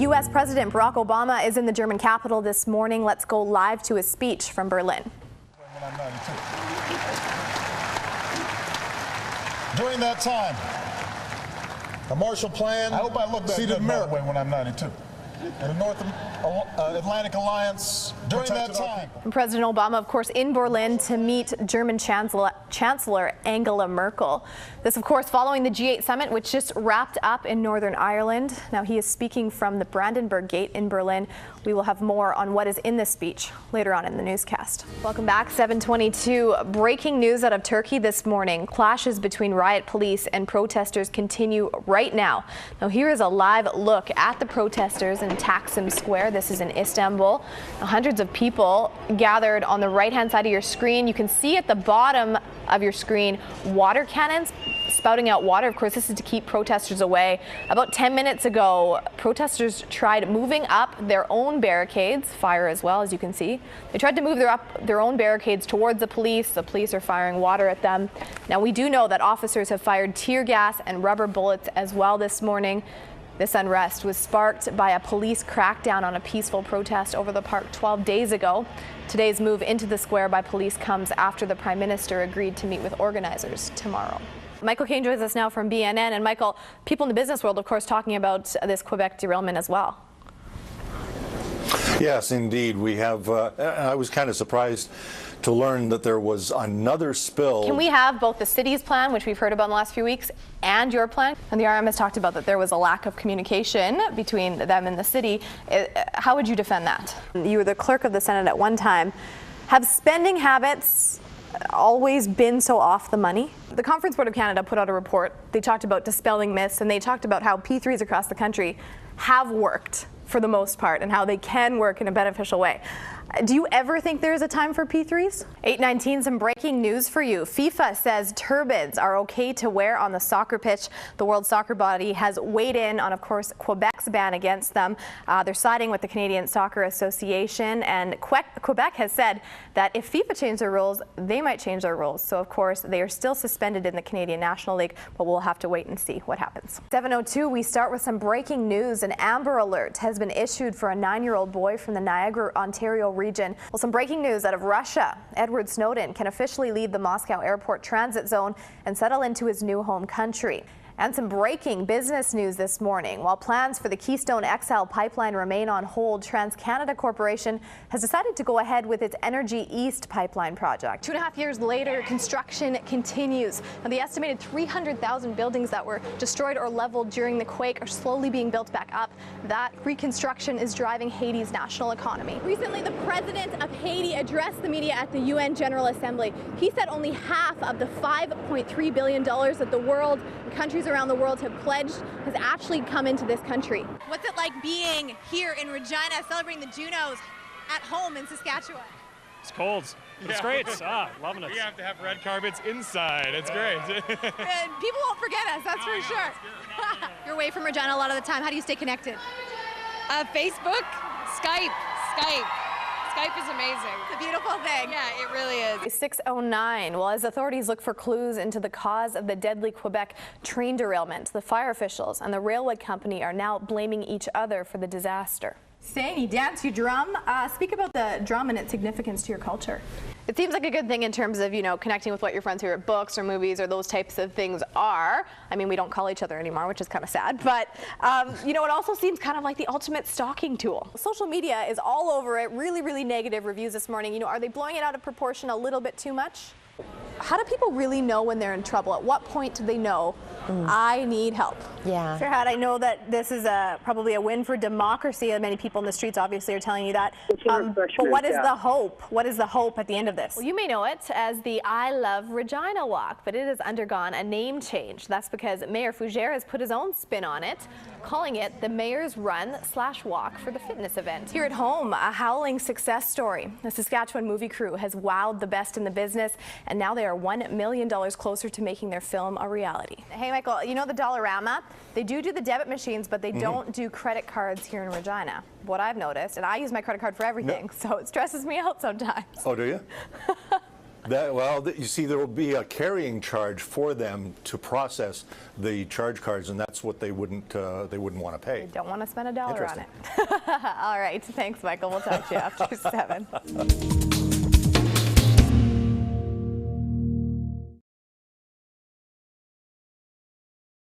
U.S. President Barack Obama is in the German capital this morning. Let's go live to his speech from Berlin. During that time, the Marshall Plan, I hope I look that seated good, by the America way, when I'm 92. and the North Atlantic Alliance during that time. And President Obama, of course, in Berlin to meet German Chancellor Angela Merkel. This, of course, following the G8 summit, which just wrapped up in Northern Ireland. Now he is speaking from the Brandenburg Gate in Berlin. We will have more on what is in this speech later on in the newscast. Welcome back, 722. Breaking news out of Turkey this morning. Clashes between riot police and protesters continue right now. Now here is a live look at the protesters in Taksim Square. This is in Istanbul. Now, hundreds of people gathered on the right-hand side of your screen. You can see at the bottom of your screen water cannons spouting out water. Of course, this is to keep protesters away. About 10 minutes ago, protesters tried moving up their own barricades, fire as well, as you can see. They tried to move their own barricades towards the police. The police are firing water at them. Now, we do know that officers have fired tear gas and rubber bullets as well this morning. This unrest was sparked by a police crackdown on a peaceful protest over the park 12 days ago. Today's move into the square by police comes after the Prime Minister agreed to meet with organizers tomorrow. Michael Kane joins us now from BNN. And Michael, people in the business world, of course, talking about this Quebec derailment as well. Yes, indeed. We have, I was kind of surprised to learn that there was another spill. Can we have both the city's plan, which we've heard about in the last few weeks, and your plan? And the RM has talked about that there was a lack of communication between them and the city. How would you defend that? You were the clerk of the Senate at one time. Have spending habits always been so off the money? The Conference Board of Canada put out a report. They talked about dispelling myths, and they talked about how P3s across the country have worked for the most part and how they can work in a beneficial way. Do you ever think there is a time for P3s? 8:19, some breaking news for you. FIFA says turbans are okay to wear on the soccer pitch. The World Soccer Body has weighed in on, of course, Quebec's ban against them. They're siding with the Canadian Soccer Association, and Quebec has said that if FIFA changed their rules, they might change their rules. So, of course, they are still suspended in the Canadian National League, but we'll have to wait and see what happens. 7:02, we start with some breaking news. An Amber Alert has been issued for a 9-year-old boy from the Niagara, Ontario region. Well, some breaking news out of Russia. Edward Snowden can officially leave the Moscow airport transit zone and settle into his new home country. And some breaking business news this morning. While plans for the Keystone XL pipeline remain on hold, TransCanada Corporation has decided to go ahead with its Energy East pipeline project. 2.5 years later, construction continues. Now, the estimated 300,000 buildings that were destroyed or leveled during the quake are slowly being built back up. That reconstruction is driving Haiti's national economy. Recently, the president of Haiti addressed the media at the UN General Assembly. He said only half of the $5.3 billion that the world and countries around the world have pledged has actually come into this country. What's it like being here in Regina celebrating the Junos at home in Saskatchewan? It's cold. It's great. Loving it. We have to have red carpets inside. It's great. And people won't forget us, that's for sure. You're away from Regina a lot of the time. How do you stay connected? Facebook, Skype. Skype is amazing. It's a beautiful thing. Yeah, it really is. 6:09. Well, as authorities look for clues into the cause of the deadly Quebec train derailment, the fire officials and the railway company are now blaming each other for the disaster. Saying you dance, you drum. Speak about the drum and its significance to your culture. It seems like a good thing in terms of, connecting with what your friends' favorite books or movies or those types of things are. I mean, we don't call each other anymore, which is kind of sad. But, it also seems kind of like the ultimate stalking tool. Social media is all over it. Really, really negative reviews this morning. Are they blowing it out of proportion a little bit too much? How do people really know when they're in trouble? At what point do they know, I need help? Yeah. Farhad, I know that this is probably a win for democracy, and many people in the streets obviously are telling you that. But what is the hope? What is the hope at the end of this? Well, you may know it as the I Love Regina Walk, but it has undergone a name change. That's because Mayor Fougere has put his own spin on it, calling it the Mayor's Run/Walk for the fitness event. Here at home, a howling success story. The Saskatchewan movie crew has wowed the best in the business, and now they are $1 million closer to making their film a reality. Hey, Michael, you know the Dollarama? They do the debit machines, but they don't do credit cards here in Regina. What I've noticed, and I use my credit card for everything, so it stresses me out sometimes. Oh, do you? You see, there will be a carrying charge for them to process the charge cards, and that's what they wouldn't want to pay. Don't want to spend $1 on Interesting. it. All right. Thanks, Michael. We'll talk to you after 7.